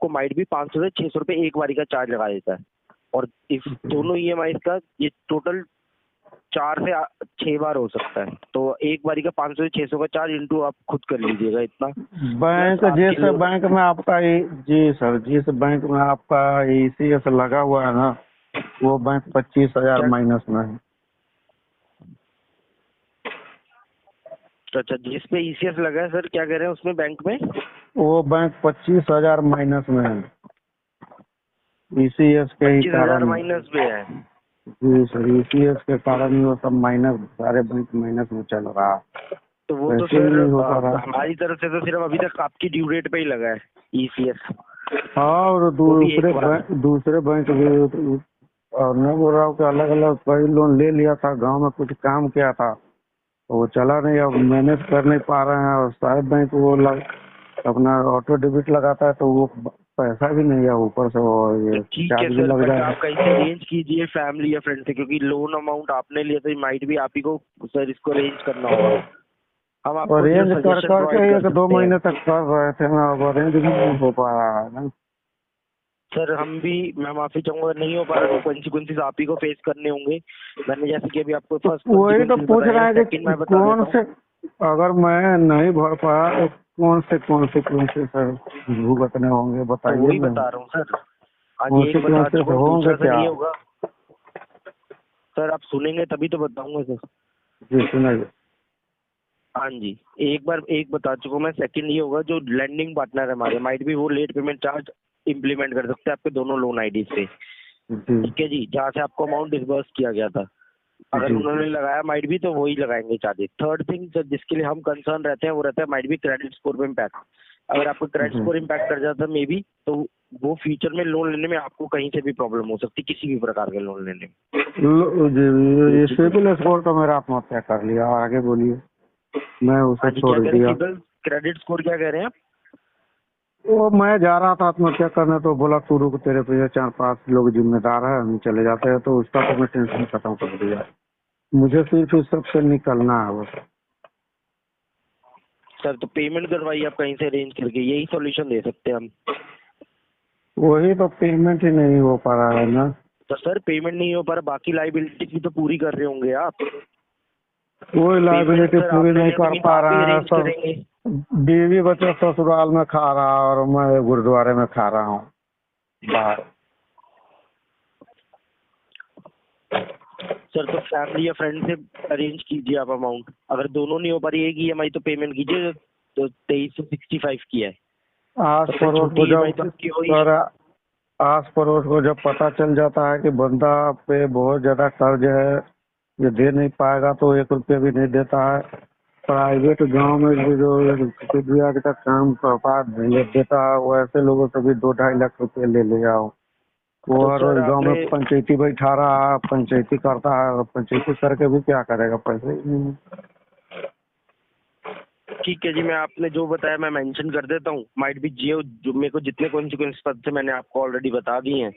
आपको माइट भी 500 से 600 रुपए एक बारी का चार्ज लगा देता है। और इस दोनों ईएमआई का ये टोटल 4 से 6 बार हो सकता है। तो एक बारी का 500 से 600 का चार्ज इंटू आप खुद कर लीजिएगा इतना। बैंक जिस बैंक में आपका जी सर, जिस बैंक में आपका ईसीएस लगा हुआ है ना, वो बैंक 25,000 माइनस में है। अच्छा, जिस पे ईसीएस लगा है सर, क्या कह रहे हैं उसमें बैंक में? वो बैंक 25,000 माइनस में है, ईसीएस के ही 25,000 कारण। माइनस में है जी सर, ईसीएस के कारण ही वो सब माइनस, सारे बैंक माइनस में चल रहा है। तो वो तो वैसे ही सर नहीं हो पा रहा। हमारी तरफ से तो सिर्फ अभी तक आपकी ड्यू डेट पे ही लगा है ईसीएस। हाँ, और दूसरे बैंक भी, और मैं बोल रहा हूँ कि अलग अलग कई लोन ले लिया था, गांव में कुछ काम किया था तो वो चला नहीं, अब मैनेज कर नहीं पा रहे हैं। और सारे बैंक वो अपना ऑटो डेबिट लगाता है तो वो पैसा भी नहीं है, ऊपर से वो ये ठीक है चार्ज भी सर, लग बट जाएगा। आप कहीं से अरेंज कीजिए फैमिली या फ्रेंड से, क्योंकि लोन अमाउंट आपने लिया तो माइट भी आप ही को सर इसको अरेंज करना होगा। हम आपको अरेंज सिर्फ कर सजेशन करके प्रोवाइड कर 1-2 सकते हैं। महीने तक कर रहे थे ना, अब अरेंज भी नहीं हो पा रहा है ना। सर हम भी, मैं माफी चाहूंगा, नहीं हो पा रहा तो कॉन्सिक्वेंसेस आप ही को फेस करने होंगे। मैंने जैसे कि अभी आपको फर्स्ट वही तो कॉन्सिक्वेंसेस पूछ बताए रहा हैं, है कि सेकंड मैं बता कौन देता हूँ। से, अगर मैं नहीं भर पाया तो कौन से सर भुगतने होंगे, तो बताइए वही ना। बता रहा हूँ सर, आज एक बता कॉन्सिक्वेंसेस चुका हूँ, होंगे दूसरा तो क्या? नहीं होगा। सर आप सुनेंगे तभी तो बताऊंगा सर। जी सुनाइए। हाँ जी, एक बता चुका हूँ मैं। सेकंड ये होगा, जो लैंडिंग पार्टनर हमारे माइट भी वो लेट पेमेंट चार्ज इम्प्लीमेंट कर सकते हैं आपके दोनों लोन आईडी पे। जी ठीक है जी, जहाँ से आपको अमाउंट डिसबर्स किया गया था, अगर जी उन्होंने लगाया माइट भी तो वही लगाएंगे चार्जेस। थर्ड थिंग सर, जिसके लिए हम कंसर्न रहते हैं वो रहता है माइट भी क्रेडिट स्कोर पे इम्पैक्ट। अगर आपको क्रेडिट जी। स्कोर इम्पैक्ट कर जाता है मे बी, तो वो फ्यूचर में लोन लेने में आपको कहीं से भी प्रॉब्लम हो सकती है, किसी भी प्रकार के लोन लेने में। जी, ये ठीक है। सिविल स्कोर तो मेरा आत्महत्या कर लिया, आगे बोलिए। मैं उसे हाँ जी, छोड़ क्या कह रहे हैं? दिया। सिबिल क्रेडिट स्कोर क्या कह रहे हैं आप? वो मैं जा रहा था आत्महत्या करने तो बोला तू रुक, तेरे पे 4-5 लोग जिम्मेदार है, हम चले जाते हैं, तो उसका तो मैं टेंशन खत्म कर दिया। मुझे सिर्फ इस सब से निकलना है बस। सर तो पेमेंट करवाइए आप कहीं से अरेंज करके, यही सॉल्यूशन दे सकते हैं हम। वही तो, पेमेंट ही नहीं हो पा रहा है ना। तो सर पेमेंट नहीं हो पा रहा, बाकी लाइबिलिटी भी तो पूरी कर रहे होंगे आप। कोई पेमेंट लाइबिलिटी सर पूरी आपने नहीं लिया तो कर मीन्स पा आप ही रहा है अरेंज सर। करेंगे। बीवी बच्चा ससुराल में खा रहा है और मैं गुरुद्वारे में खा रहा हूँ बाहर। सर तो फैमिली या फ्रेंड से अरेंज कीजिए आप अमाउंट। अगर दोनों नहीं हो पा रही, एक ईएमआई तो पेमेंट कीजिए, तो 2365 की है। आस सबसे पड़ोस छोटी को ईएमआई जब तो आपकी होगी। सर, आस पड़ोस को जब पता चल जाता है कि बंदा पे बहुत ज्यादा कर्ज है, ये दे नहीं पाएगा, तो 1 रुपये भी नहीं देता है। प्राइवेट गांव में भी जो रुपया का काम करता देता है, वो ऐसे लोगों से भी 2-2.5 लाख रुपए ले ले जाओ। वो तो हर सर रोज गांव आपने, में पंचायती बैठा रहा है, पंचायती करता है, और पंचायती करके भी क्या करेगा, पैसे ही नहीं। ठीक है जी, मैं आपने जो बताया मैं मेंशन कर देता हूँ। माइट भी जियो जो मेरे को जितने कॉन्सिक्वेंस पद थे मैंने आपको ऑलरेडी बता दिए हैं।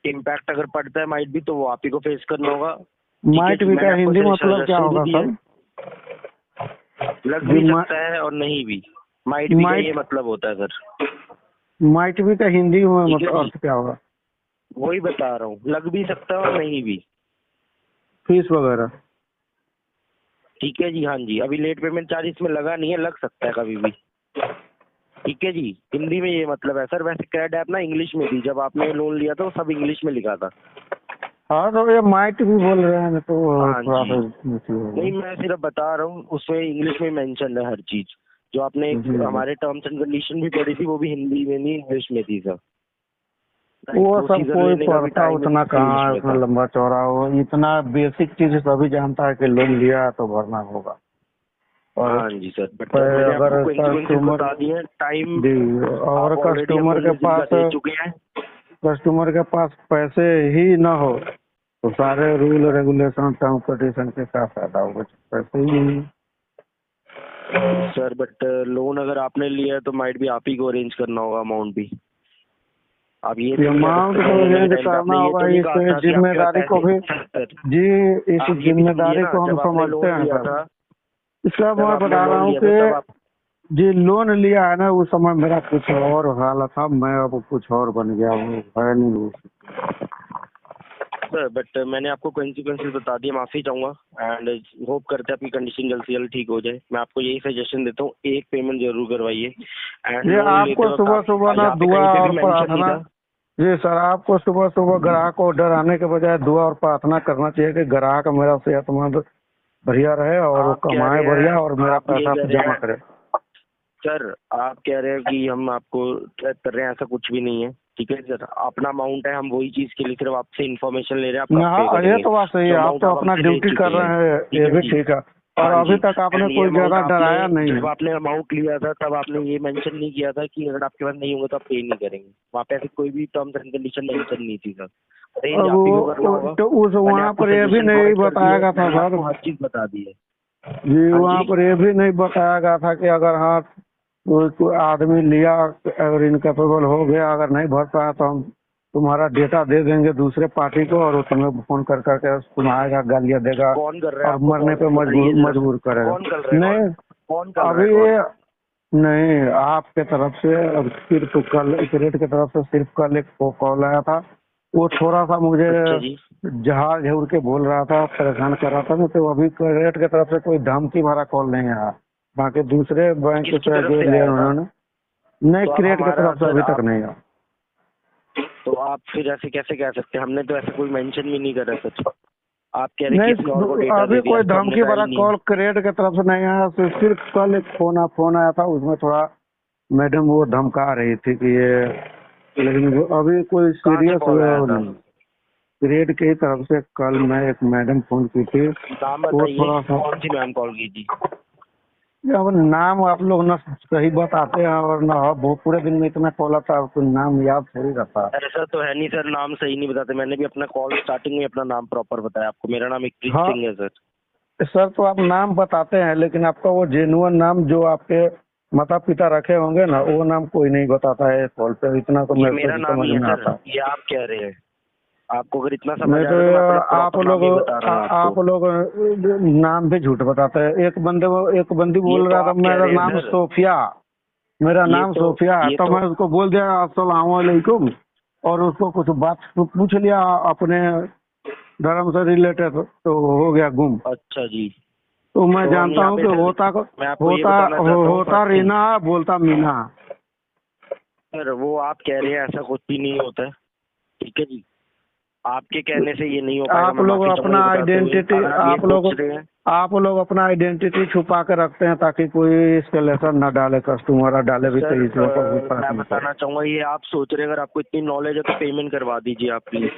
इम्पैक्ट अगर पड़ता है माइट भी, तो वो आप ही को फेस करना होगा। ठीक है माइट जी, भी मैंने का आपको हिंदी मतलब क्या सजेशन भी होगा दिया सर? है। लग जी भी सकता है और नहीं भी। माइट भी का ये माइट मतलब होता है सर। माइट भी का हिंदी में ठीक है मतलब जी, अर्थ क्या होगा? वही बता रहा हूँ, लग भी सकता है और नहीं भी। फीस वगैरह? ठीक है जी, हाँ जी, अभी लेट पेमेंट चार्ज इसमें लगा नहीं है, लग सकता है कभी भी। ठीक है जी, हिंदी में ये मतलब है सर। वैसे क्रेड ऐप ना इंग्लिश में थी, जब आपने लोन लिया था वो सब इंग्लिश में लिखा था। हाँ, तो ये माइट भी बोल रहे हैं तो हाँ थोड़ा जी, सा मुश्किल नहीं होगा। मैं सिर्फ बता रहा हूँ, उसमें इंग्लिश में मेंशन है हर चीज। जो आपने एक जी हमारे टर्म्स एंड कंडीशन भी पढ़ी थी, वो भी हिंदी में नहीं इंग्लिश में थी सर। वो सब प्रोसीजर कोई लेने का भी पढ़ता टाइम उतना इंग्लिश कहाँ है, में उतना था। लंबा चौड़ा हो, इतना बेसिक चीज सभी जानता है कि लोन लिया है तो भरना होगा। और हाँ जी सर, बट मैंने आपको अगर कॉन्सिक्वेंसेस कस्टमर, बता दिए हैं। टाइम जी, और आप ऑलरेडी अपने लिए जिनका दे चुके हैं। कस्टमर के पास पैसे ही ना हो तो सारे रूल रेगुलेशन टर्म कंडीशन के क्या फायदा होगा, पैसे ही नहीं। सर बट लोन अगर आपने लिया है तो माइट भी आप ही को अरेंज करना होगा अमाउंट भी। आप ये तो नहीं कह अमाउंट सकते को लोन लेने के अरेंज टाइम पे करना आपने ये होगा, तो नहीं इस कहा था कि आपके पास जिम्मेदारी को पैसे भी। सर। जी, इस आप ये भी समझिए जिम्मेदारी ना, को हम जब आपने समझते लोन हैं लिया सर। था, इसलिए जब मैं आपने बता रहा लोन हूँ लिया था तब आप, कि जी लोन लिया है ना, उस समय मेरा कुछ और हालत था, मैं अब कुछ और बन गया हूँ, है नहीं वो। सर बट मैंने आपको कॉन्सिक्वेंसेस बता दिए, माफी चाहूंगा एंड होप करते हैं आपकी कंडीशन जल्द से जल्द ठीक हो जाए। मैं आपको यही सजेशन देता हूँ, एक पेमेंट जरूर करवाइए एंड ये लोन लेते आपको वक्त सुबह आप सुबह ना यहाँ पे दुआ कहीं पे और भी मेंशन नहीं प्रार्थना, था। जी सर, आपको सुबह सुबह ग्राहक को डराने के बजाय दुआ और प्रार्थना करना चाहिए कि ग्राहक मेरा सेहतमंद बढ़िया रहे और वो आप कह कमाए रहे हैं, बढ़िया और मेरा आप ये पैसा कह रहे जमा हैं करे। सर, आप कह रहे हैं कि हम आपको ट्रैक कर रहे हैं, ऐसा कुछ भी नहीं है। ठीक है सर, अपना अमाउंट है, हम वही चीज के लिए सिर्फ आपसे इन्फॉर्मेशन ले रहे हैं, आप कब पे हाँ ये करेंगे। तो बात सही है, जो आप अमाउंट तो आप अपना हमसे ले ड्यूटी कर चुके हैं, रहे हैं, ठीक ये है भी जी। ठीक है। और हाँ अभी जी, तक आपने एंड ये कोई अमाउंट ज्यादा आपने, डराया नहीं है। जब आपने अमाउंट लिया था तब आपने ये मेंशन नहीं किया था कि अगर आपके पास नहीं होगा तो आप पे नहीं करेंगे। वहाँ पे ऐसी कोई भी टर्म्स एंड कंडीशन मेंशन नहीं थी सर। अरेंज अब आप ही को करना वो होगा। तो उस मैंने वहाँ आपको पर ये भी सजेशन नहीं प्रोवाइड कर दी बताया है, गया था मैंने सर। आपको हर चीज बता दी है। जी हाँ वहाँ जी, पर ये भी नहीं बताया गया था कि अगर हाँ कोई आदमी लिया, अगर इनकेपेबल हो गया, अगर नहीं भर पाया तो हम तुम्हारा डेटा दे देंगे दूसरे पार्टी को और वो तुम्हें फोन कर करके सुनाएगा, गालियाँ देगा कौन कर रहा है और आपको मरने कॉल, पे बताइए जरा। मजबूर करेगा। कौन कर रहा है कॉल? नहीं कौन कर रहा है अभी कॉल? नहीं, आपके तरफ से अब सिर्फ कल क्रेडिट की तरफ से सिर्फ कल एक कॉल आया था, वो थोड़ा सा मुझे अच्छा जी। जहाज झूर के बोल रहा था, परेशान कर रहा था। नहीं तो अभी क्रेडिट की तरफ से कोई धमकी भरा कॉल नहीं आया। बाकी दूसरे बैंक किसकी से तरफ जो से लिए आया था? उन्होंने, नहीं तो आप क्रेडिट की हमारा तरफ से सर अभी तक आप, नहीं आया। तो आप फिर ऐसे कैसे कह सकते हैं? हमने तो ऐसा कोई मेंशन भी नहीं करा सर। आप कह रहे कि किसी और को नहीं डेटा अभी दे दिया, कोई तो हमने धमकी कहा भरा ही नहीं। कॉल क्रेडिट की तरफ से नहीं आया, सिर्फ कल एक फोन आया था, उसमें थोड़ा मैडम वो धमका रही थी कि ये, लेकिन अभी कोई कहाँ से सीरियस कॉल आया था? नहीं। ग्रेड की तरफ से कल मैं एक मैडम फोन की थी, नाम वो बताइए, थोड़ा सा, कौन सी मैम कॉल की थी? अब नाम आप लोग ना सही बताते हैं और ना वो पूरे दिन में इतना कॉल आता है, आपको नाम याद थोड़ी रहता है। ऐसा तो है नहीं सर, नाम सही नहीं बताते। मैंने भी अपना कॉल स्टार्टिंग में अपना नाम प्रॉपर बताया आपको। मेरा नाम एकप्रीत हाँ सिंह है सर। सर, तो आप नाम बताते हैं लेकिन आपका वो जेन्युइन नाम जो आपके माता पिता रखे होंगे ना, वो नाम कोई नहीं बताता है कॉल पे, इतना तो ये मेरे मेरा को नाम समझ ही है में सर, आता है। ये आप कह रहे हैं। आपको अगर इतना समझ नहीं आ तो रहा है तो मैं अपना आप प्रॉपर नाम लोग ही बता रहा हूँ आपको। आप लोग नाम भी झूठ बताते हैं। एक बंदी ये बोल तो रहा था आप कह मेरा रहे हैं नाम सर। सोफिया, मेरा ये नाम तो सोफिया है, ये तो तो मैं उसको बोल दिया अस्सलाम वालेकुम, और उसको कुछ बात पूछ लिया अपने धर्म से रिलेटेड, तो हो गया गुम। अच्छा जी। तो मैं तो हम जानता यहाँ हूँ पे कि सर, मैं आपको ये बताना चाहता हूँ होता फर्स्ट थिंग। रीना, बोलता मीना। सर वो आप कह रहे हैं, ऐसा कुछ भी नहीं होता है। ठीक है जी, आपके कहने से ये नहीं हो पाएगा, आप मैं लोग माफी चाहूंगा अपना ये बताते हुए। आइडेंटिटी अगर आप ये सोच रहे हैं, अपना आइडेंटिटी छुपा के रखते हैं ताकि कोई एस्केलेशन न डाले, कस्टमर डाले भी तो सर इसमें कोई फर्क मैं नहीं पड़े। बताना चाहूंगा, ये आप सोच रहे हैं, अगर आपको इतनी नॉलेज है तो पेमेंट करवा दीजिए आप प्लीज,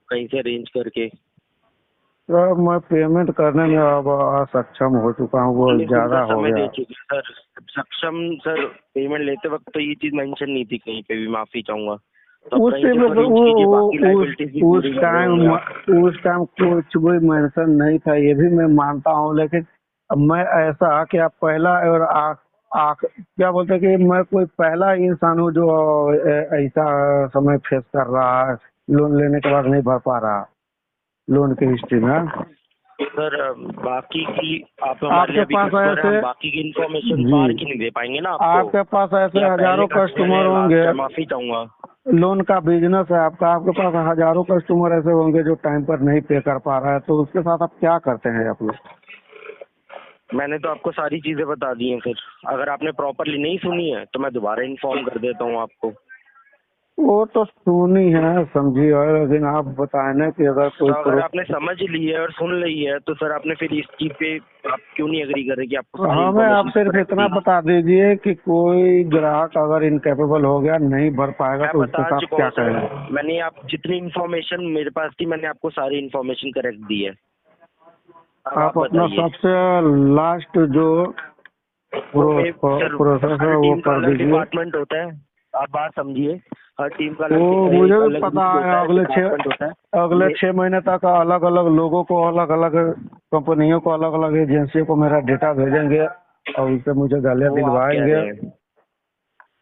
कहीं से अरेंज करके। तो मैं पेमेंट करने में अब असक्षम हो चुका हूँ, वो हमने खुद का ज्यादा हो समय गया। दे चुके हैं सर। सक्षम सर, पेमेंट लेते वक्त तो ये चीज मेंशन नहीं थी कहीं पे भी, माफी चाहूंगा। तो आप उस कहीं से टाइम तो अरेंज कीजिए, बाकी लाइबिलिटीज भी उस पूरी कर रहे होंगे आप। टाइम कुछ भी मेंशन नहीं था, ये भी मैं मानता हूँ, लेकिन अब मैं ऐसा कि आप पहला और क्या बोलते हैं कि मैं कोई पहला इंसान हूँ जो ऐसा समय फेस कर रहा है, लोन लेने के बाद नहीं भर पा रहा लोन की हिस्ट्री में। सर बाकी की आप हमारे लिए आपके अभी पास कस्टमर है, हम ऐसे, बाकी की इन्फॉर्मेशन जी बाहर की नहीं दे पाएंगे ना आपको। आपके पास कि ऐसे आप पहले हजारों कस्टमर कस्टमर है, होंगे, लास्ट है, माफी चाहूंगा। लोन का बिजनेस है आपका, आपके पास हजारों कस्टमर ऐसे होंगे जो टाइम पर नहीं पे कर पा रहा है, तो उसके साथ आप क्या करते हैं आप लोग? मैंने तो आपको सारी चीजें बता दी हैं सर। अगर आपने प्रॉपरली नहीं सुनी है तो मैं दोबारा इन्फॉर्म कर देता हूँ आपको। वो तो सुनी है समझी है, लेकिन आप बताए ना कि अगर तो कोई अगर आपने समझ ली है और सुन ली है तो सर आपने फिर इस चीज पे आप क्यों नहीं एग्री कर रहे कि आपको सारी हमें आप इन्फॉर्मेशन सिर्फ करेक्ट इतना दी? बता दीजिए कि कोई ग्राहक अगर इनकेपेबल हो गया, नहीं भर पाएगा, मैं तो उसके बता साथ चुका क्या हूँ सर, करेंगे? मैंने आप जितनी इन्फॉर्मेशन मेरे पास थी मैंने आपको सारी इन्फॉर्मेशन करेक्ट दी है। अब आप आप अपना बताइए। सबसे लास्ट जो वो सर, प्रोसेस हर है वो टीम का कर अलग दीजिए। डिपार्टमेंट होता है, आप बात समझिए। हर टीम का वो अलग मुझे एक भी अलग पता ग्रुप है, होता है, डिपार्टमेंट होता अगले है। 6 महीने तक अलग अलग लोगों को, अलग अलग कंपनियों को, अलग अलग एजेंसियों को मेरा डेटा भेजेंगे और उससे मुझे गालियाँ वो आप कह दिलवाएंगे। रहे हैं,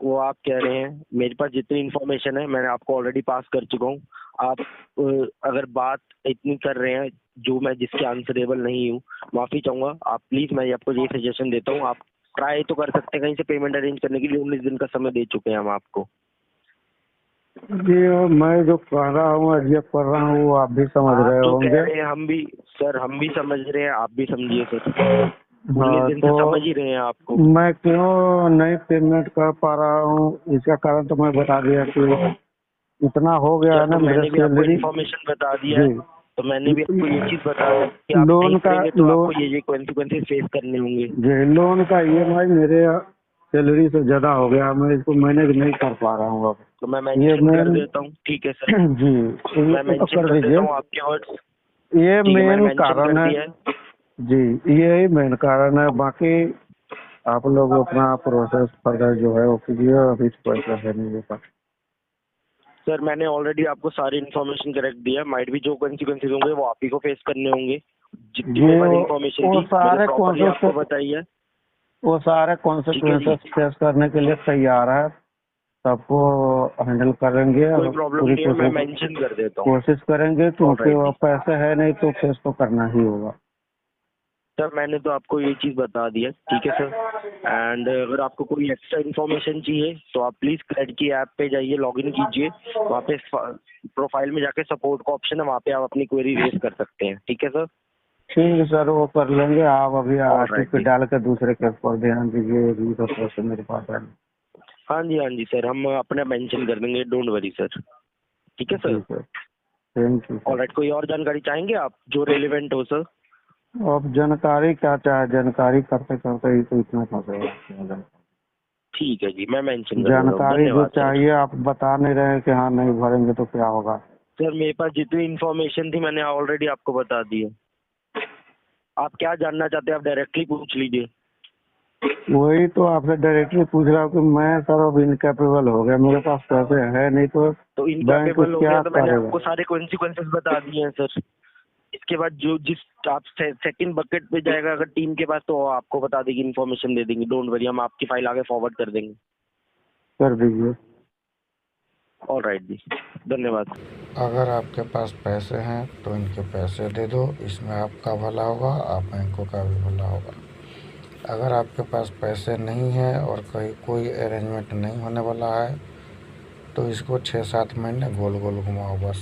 वो आप कह रहे हैं। मेरे पास जितनी इन्फॉर्मेशन है मैंने आपको ऑलरेडी पास कर चुका हूँ। आप अगर बात इतनी कर रहे हैं जो मैं जिसके आंसरेबल नहीं हूँ, माफी चाहूंगा। आप प्लीज, मैं आपको ये सजेशन देता हूँ, आप ट्राई तो कर सकते हैं कहीं से पेमेंट अरेंज करने के लिए। 19 दिन का समय दे चुके हैं हम आपको। जी मैं जो कर रहा हूँ एडजस्ट कर रहा हूँ वो आप भी समझ आप रहे जो कह होंगे। रहे हैं हम भी सर, हम भी समझ रहे हैं, आप भी समझिए सर। 19 हाँ दिन से तो समझ ही रहे हैं आपको। मैं क्यों नहीं पेमेंट कर पा रहा हूँ इसका कारण तो मैं बता दिया कि इतना हो गया सर है तो ना मेरा मैंने भी आपको सैलरी। इन्फॉर्मेशन बता दिया है। जी तो मैंने भी आपको ये चीज बता दी कि आप नहीं लोन का करेंगे तो आपको लोन ये कॉन्सिक्वेंसेस फेस करने होंगे। जी लोन का ईएमआई मेरे सैलरी से ज्यादा हो गया, मैं इसको मैनेज नहीं कर पा रहा हूँ अब। तो मैं ये मेंशन कर मेन देता हूँ, ठीक है सर। जी मैं ये मेंशन कर कर देता दीजिए। हूँ आपके वर्ड्स। ये ठीक है, मैंने मेन मेंशन कारण कर है। दिया है। जी यही मेन कारण है, बाकी आप लोग अपना प्रोसेस फर्दर जो है वो कीजिए, अभी तो पैसा है नहीं मेरे पास। सर मैंने ऑलरेडी आपको सारी इन्फॉर्मेशन करेक्ट दिया। माइट भी जो कॉन्सिक्वेंसेस होंगे वो आप ही को फेस करने होंगे। जितनी मेरे ये पास इन्फॉर्मेशन वो थी मैंने सारे प्रॉपरली आपको बताई है। वो सारे ठीक है जी, कॉन्सिक्वेंसेस फेस करने के लिए तैयार है, सबको हैंडल करेंगे कोई और प्रॉब्लम पूरी नहीं है, मैं मेंशन कर देता हूँ। कोशिश करेंगे, क्योंकि ऑलराइट वो जी पैसे है नहीं तो फेस तो करना ही होगा। सर, मैंने तो आपको ये चीज़ बता दी है, ठीक है सर। एंड अगर आपको कोई एक्स्ट्रा इन्फॉर्मेशन चाहिए तो आप प्लीज़ क्रेडिट की ऐप पे जाइए, लॉगिन कीजिए। वहाँ पे प्रोफाइल में जाके सपोर्ट का ऑप्शन है, वहाँ पे आप अपनी क्वेरी रेज कर सकते हैं, ठीक है सर। ठीक है सर, वो कर लेंगे। आप अभी आरटी ऑलराइट पे जी, डाल के दूसरे केस पर ध्यान दीजिए, अभी तो पैसे मेरे पास है। हाँ जी, हाँ जी सर, हम अपने मेंशन कर देंगे, डोंट वरी सर, ठीक है सर। ठीक है, थैंक यू सर। ऑलराइट, कोई और जानकारी चाहेंगे आप जो रेलिवेंट हो सर? अब जानकारी क्या चाहे, जानकारी करते करते ही तो इतना फंसे। ठीक है जी, मैं मेंशन कर देता हूँ, जानकारी जो धन्यवाद सर। चाहिए आप बता नहीं रहे कि हाँ नहीं भरेंगे तो क्या होगा। सर मेरे पास जितनी इन्फॉर्मेशन थी मैंने ऑलरेडी आपको बता दी है। आप क्या जानना चाहते हैं आप डायरेक्टली पूछ लीजिए। वही तो आपसे डायरेक्टली पूछ रहा हूँ कि मैं सर अब इनकेपेबल हो गया, मेरे पास पैसे है नहीं तो तो बैंक इनकैपेबल हो गया क्या तो मैंने करेगा। आपको सारे कॉन्सिक्वेंसेस बता दिए हैं सर। इसके बाद जो जिस आप सेकंड बकेट पे जाएगा अगर टीम के पास, तो आपको बता देगी, इन्फॉर्मेशन दे देंगे, डोंट वरी, हम आपकी फाइल आगे फॉरवर्ड कर देंगे। कर दीजिए। ऑलराइट जी, धन्यवाद। अगर आपके पास पैसे हैं तो इनके पैसे दे दो, इसमें आपका भला होगा, आप बैंकों का भी भला होगा। अगर आपके पास पैसे नहीं हैं और कहीं कोई अरेंजमेंट नहीं होने वाला है तो इसको 6-7 महीने गोल गोल घुमाओ बस।